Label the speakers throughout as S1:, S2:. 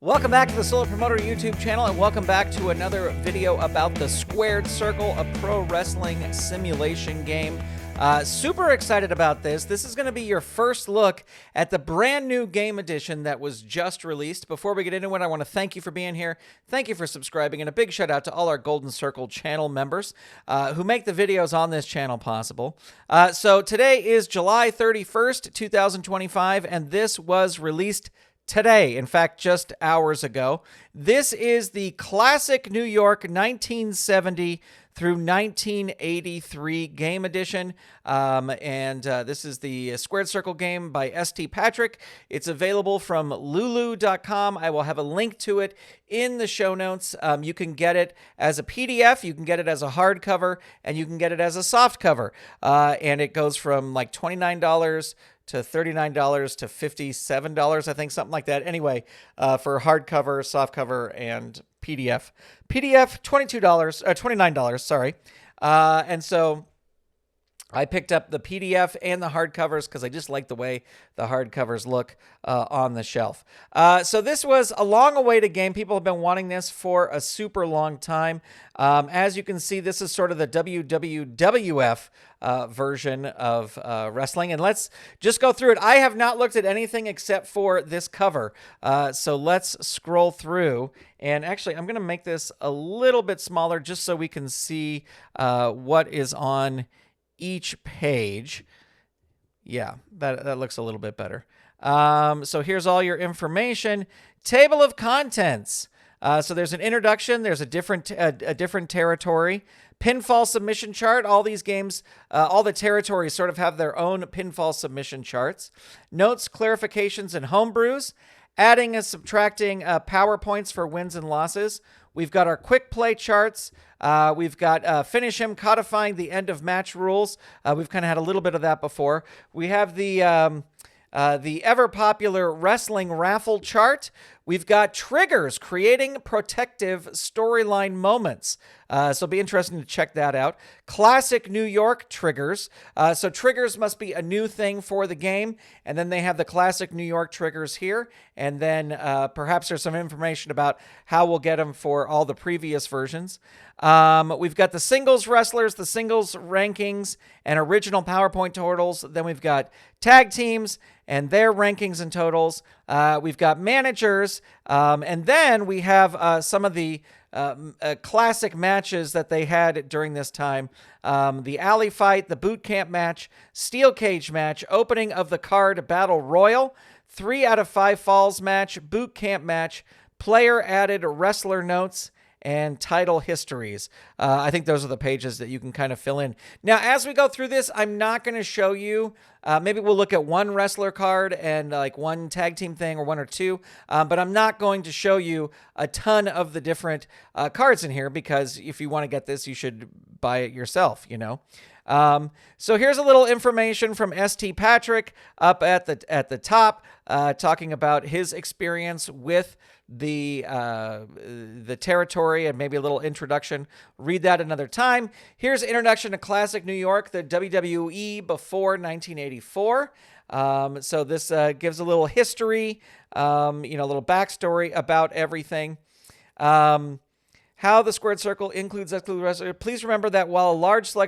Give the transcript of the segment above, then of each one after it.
S1: Welcome back to the Solo Promoter YouTube channel, and welcome back to another video about the Squared Circle, a pro wrestling simulation game. Super excited about this. This is going to be your first look at the brand new game edition that was just released. Before we get into it, I want to thank you for being here. Thank you for subscribing, and a big shout out to all our Golden Circle channel members who make the videos on this channel possible. So today is July 31st, 2025, and this was released today, in fact, just hours ago. This is the classic New York 1970 through 1983 game edition. This is the Squared Circle game by ST Patrick. It's available from lulu.com. I will have a link to it in the show notes. You can get it as a PDF, you can get it as a hardcover, and you can get it as a soft cover. And it goes from like $29 to $39 to $57, I think, something like that. Anyway, for hardcover, softcover, and PDF. PDF, $29, sorry. And so I picked up the PDF and the hardcovers because I just like the way the hardcovers look on the shelf. So this was a long-awaited game. People have been wanting this for a super long time. As you can see, this is sort of the WWWF version of wrestling. And let's just go through it. I have not looked at anything except for this cover. So let's scroll through. And actually, I'm going to make this a little bit smaller just so we can see what is on each page. Yeah, that looks a little bit better. So here's all your information. Table of contents. So there's an introduction. There's a different territory. Pinfall submission chart. All these games, all the territories sort of have their own pinfall submission charts. Notes, clarifications, and homebrews. Adding and subtracting PowerPoints for wins and losses. We've got our Quickplay Charts. We've got Finish Him, codifying the end of match rules. We've kind of had a little bit of that before. We have the ever-popular Wrestling Raffle Chart. We've got Triggers, creating protective storyline moments. So it'll be interesting to check that out. Classic New York triggers. So triggers must be a new thing for the game. And then they have the classic New York triggers here. And then perhaps there's some information about how we'll get them for all the previous versions. We've got the singles wrestlers, the singles rankings, and original PowerPoint totals. Then we've got tag teams and their rankings and totals. We've got managers. And then we have some of the classic matches that they had during this time. The alley fight, the boot camp match, steel cage match, opening of the card battle royal, 3 out of 5 falls match, boot camp match, player added wrestler notes, and title histories. I think those are the pages that you can kind of fill in. Now, as we go through this, I'm not going to show you. Maybe we'll look at one wrestler card and like one tag team thing or one or two. But I'm not going to show you a ton of the different cards in here because if you want to get this, you should buy it yourself, you know. So here's a little information from ST Patrick up at the top, talking about his experience with the territory and maybe a little introduction. Read that another time. Here's Introduction to Classic New York, the WWE before 1984. So this gives a little history, a little backstory about everything. How the Squared Circle includes Excluded Wrestlers. Please remember that while this is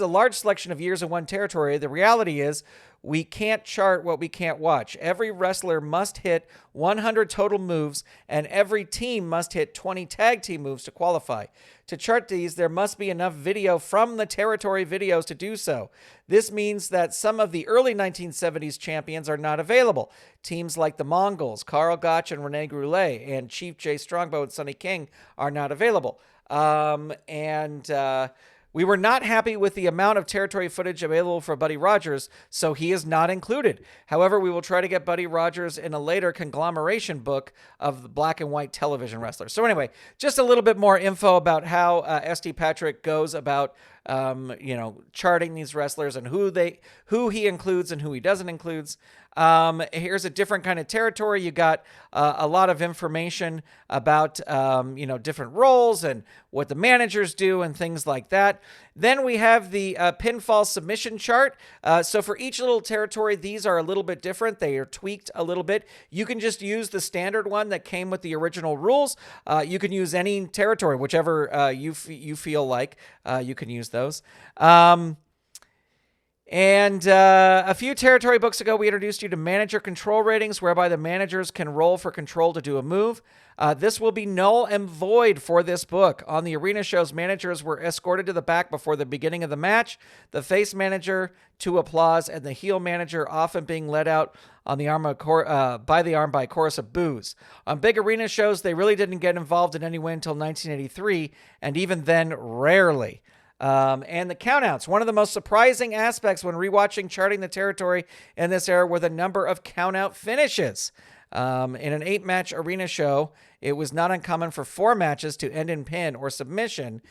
S1: a large selection of years in one territory, the reality is we can't chart what we can't watch. Every wrestler must hit 100 total moves, and every team must hit 20 tag team moves to qualify. To chart these, there must be enough video from the territory videos to do so. This means that some of the early 1970s champions are not available. Teams like the Mongols, Karl Gotch and Rene Goulet, and Chief Jay Strongbow and Sonny King are not available. We were not happy with the amount of territory footage available for Buddy Rogers, so he is not included. However, we will try to get Buddy Rogers in a later conglomeration book of the black and white television wrestlers. So anyway, just a little bit more info about how ST Patrick goes about charting these wrestlers and who he includes and who he doesn't include. Here's a different kind of territory. You got a lot of information about, different roles and what the managers do and things like that. Then we have the pinfall submission chart. So for each little territory, these are a little bit different. They are tweaked a little bit. You can just use the standard one that came with the original rules. You can use any territory, whichever you feel like. You can use those. And a few territory books ago, we introduced you to manager control ratings, whereby the managers can roll for control to do a move. This will be null and void for this book. On the arena shows, managers were escorted to the back before the beginning of the match, the face manager to applause, and the heel manager often being led out on the arm by a chorus of boos. On big arena shows, they really didn't get involved in any way until 1983, and even then, rarely. And the countouts. One of the most surprising aspects when rewatching Charting the Territory in this era were the number of countout finishes. In an 8-match arena show, it was not uncommon for 4 matches to end in pin or submission,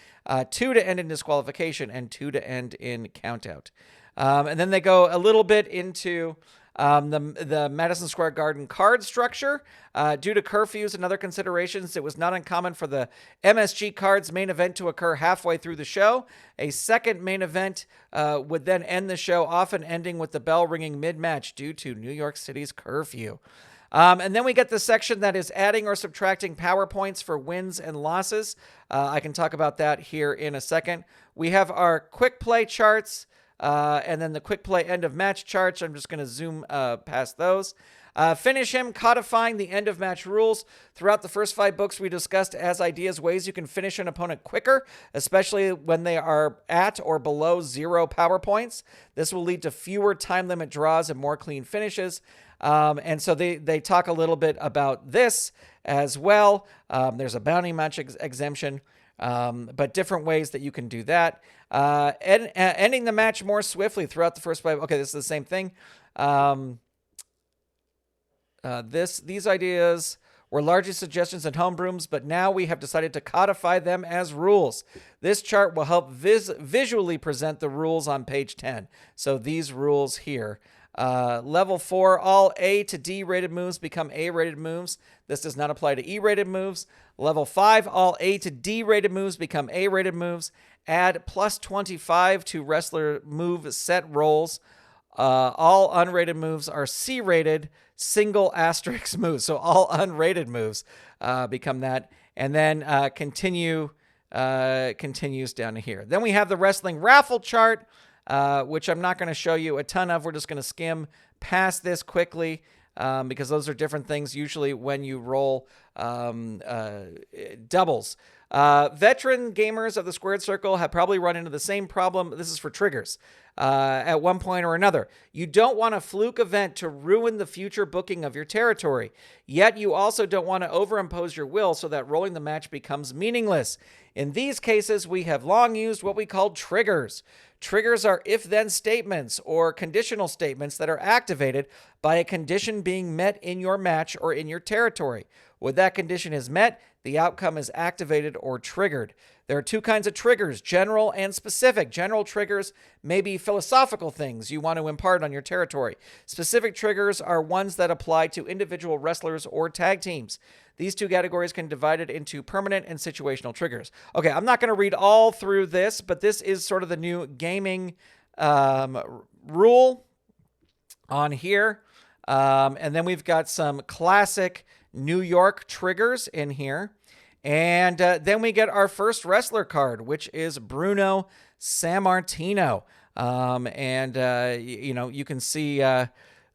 S1: 2 to end in disqualification, and 2 to end in countout. And then they go a little bit into the Madison Square Garden card structure. Due to curfews and other considerations, it was not uncommon for the MSG card's main event to occur halfway through the show. A second main event would then end the show, often ending with the bell ringing mid-match due to New York City's curfew. And then we get the section that is adding or subtracting power points for wins and losses. I can talk about that here in a second. We have our quick play charts. And then the quick play end of match charts. I'm just going to zoom past those. Finish him, codifying the end of match rules. Throughout the first 5 books, we discussed as ideas ways you can finish an opponent quicker, especially when they are at or below 0 power points. This will lead to fewer time limit draws and more clean finishes. And so they talk a little bit about this as well. There's a bounty match exemption. But different ways that you can do that. Ending the match more swiftly throughout the first 5. Okay, this is the same thing. These ideas were largely suggestions and homebrooms, but now we have decided to codify them as rules. This chart will help visually present the rules on page 10. So these rules here. Level 4, all A to D rated moves become A rated moves. This does not apply to E rated moves. Level 5, all A to D rated moves become A rated moves. Add plus 25 to wrestler move set rolls. All unrated moves are C rated single asterisk moves. So all unrated moves become that. And then continues down to here. Then we have the wrestling raffle chart, which I'm not going to show you a ton of. We're just going to skim past this quickly because those are different things usually when you roll doubles. Veteran gamers of the Squared Circle have probably run into the same problem. This is for triggers at one point or another. You don't want a fluke event to ruin the future booking of your territory. Yet you also don't want to overimpose your will so that rolling the match becomes meaningless. In these cases, we have long used what we call triggers. Triggers are if-then statements or conditional statements that are activated by a condition being met in your match or in your territory. When that condition is met, the outcome is activated or triggered. There are 2 kinds of triggers, general and specific. General triggers may be philosophical things you want to impart on your territory. Specific triggers are ones that apply to individual wrestlers or tag teams. These 2 categories can be divided into permanent and situational triggers. Okay, I'm not going to read all through this, but this is sort of the new gaming rule on here. And then we've got some classic New York triggers in here. And then we get our first wrestler card, which is Bruno Sammartino. You can see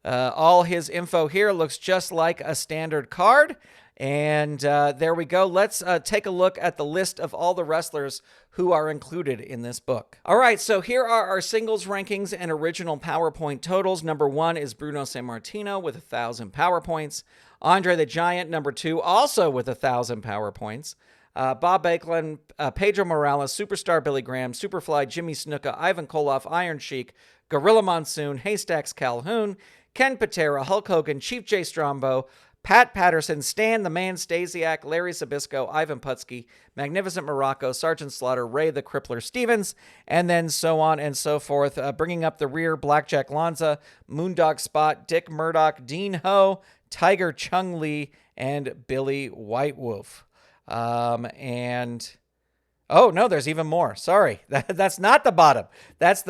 S1: all his info here. Looks just like a standard card. And there we go. Let's take a look at the list of all the wrestlers who are included in this book. All right, so here are our singles rankings and original PowerPoint totals. Number 1 is Bruno Sammartino with 1,000 PowerPoints. Andre the Giant, number 2, also with 1,000 PowerPoints. Bob Backlund, Pedro Morales, Superstar Billy Graham, Superfly Jimmy Snuka, Ivan Koloff, Iron Sheik, Gorilla Monsoon, Haystacks Calhoun, Ken Patera, Hulk Hogan, Chief J. Strombo, Pat Patterson, Stan the Man Stasiak, Larry Sabisco, Ivan Putski, Magnificent Morocco, Sergeant Slaughter, Ray the Crippler Stevens, and then so on and so forth. Bringing up the rear, Blackjack Lanza, Moondog Spot, Dick Murdoch, Dean Ho, Tiger Chung Lee, and Billy White Wolf. Oh, no, there's even more. Sorry. That's not the bottom. That's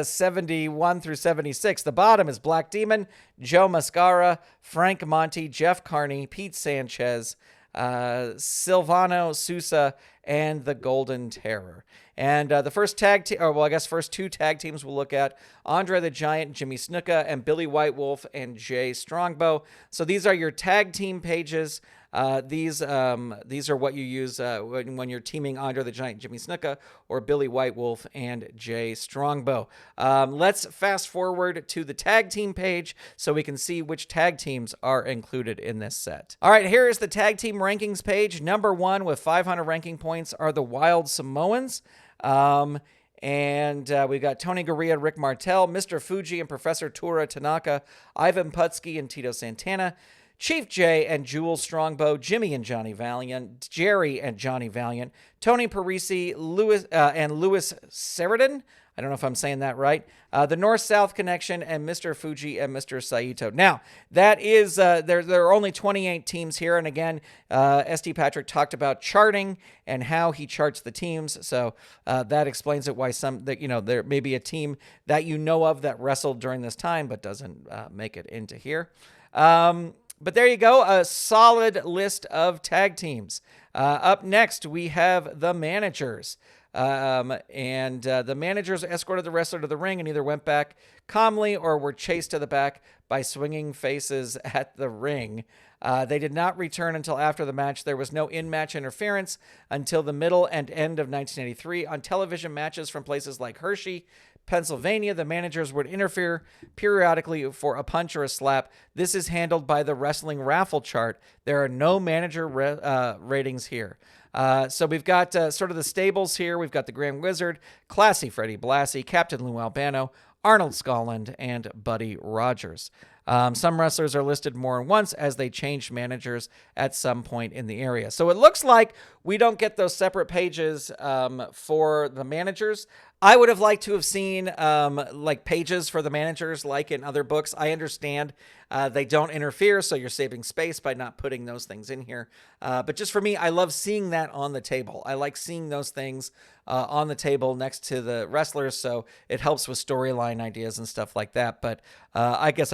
S1: 71 through 76. The bottom is Black Demon, Joe Mascara, Frank Monti, Jeff Carney, Pete Sanchez, Silvano Sousa, and the Golden Terror. And the first first two tag teams we'll look at, Andre the Giant, Jimmy Snuka, and Billy White Wolf and Jay Strongbow. So these are your tag team pages. These are what you use when you're teaming Andre the Giant, Jimmy Snuka, or Billy White Wolf and Jay Strongbow. Let's fast forward to the tag team page so we can see which tag teams are included in this set. All right, here is the tag team rankings page. Number 1 with 500 ranking points are the Wild Samoans. We've got Tony Gurria, Rick Martel, Mr. Fuji and Professor Tura Tanaka, Ivan Putski and Tito Santana, Chief J and Jules Strongbow, Jimmy and Johnny Valiant, Jerry and Johnny Valiant, Tony Parisi, Louis Sheridan. I don't know if I'm saying that right. The North-South Connection, and Mr. Fuji and Mr. Saito. Now, that is, there are only 28 teams here. And again, ST Patrick talked about charting and how he charts the teams. So that explains it why there may be a team that you know of that wrestled during this time but doesn't make it into here. But there you go, a solid list of tag teams. Up next, we have the managers. The managers escorted the wrestler to the ring and either went back calmly or were chased to the back by swinging faces at the ring. They did not return until after the match. There was no in-match interference until the middle and end of 1983. On television matches from places like Hershey, Pennsylvania, the managers would interfere periodically for a punch or a slap. This is handled by the Wrestling Raffle Chart. There are no manager ratings here. So we've got sort of the stables here. We've got the Grand Wizard, Classy Freddie Blassie, Captain Lou Albano, Arnold Scotland, and Buddy Rogers. Some wrestlers are listed more than once as they changed managers at some point in the area. So it looks like we don't get those separate pages for the managers. I would have liked to have seen like pages for the managers like in other books. I understand they don't interfere, so you're saving space by not putting those things in here. But just for me, I love seeing that on the table. I like seeing those things on the table next to the wrestlers, so it helps with storyline ideas and stuff like that. But I guess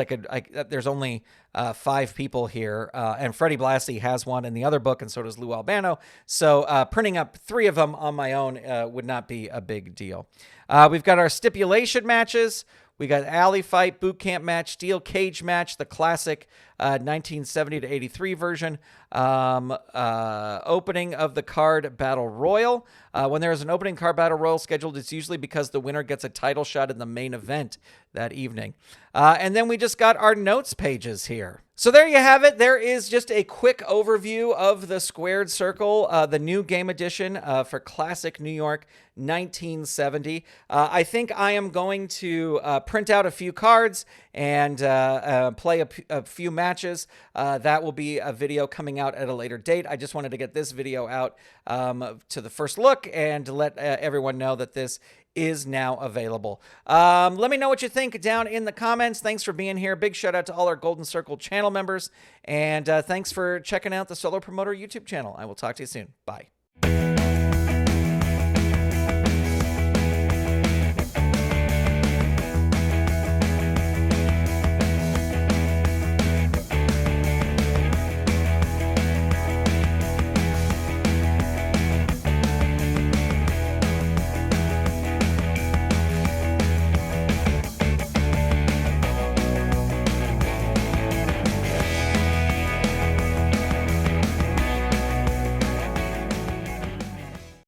S1: there's only 5 people here, and Freddie Blassie has one in the other book, and so does Lou Albano. So printing up 3 of them on my own would not be a big deal. We've got our stipulation matches. We got alley fight, boot camp match, steel cage match, the classic 1970 to 83 version, opening of the card battle royal. When there is an opening card battle royal scheduled, it's usually because the winner gets a title shot in the main event that evening. And then we just got our notes pages here. So there you have it. There is just a quick overview of the Squared Circle, the new game edition for Classic New York 1970. I think I am going to print out a few cards and play a few matches. That will be a video coming out at a later date. I just wanted to get this video out to the first look and to let everyone know that this is now available. Let me know what you think down in the comments. Thanks for being here. Big shout out to all our Golden Circle channel members. And thanks for checking out the Solo Promoter YouTube channel. I will talk to you soon. Bye.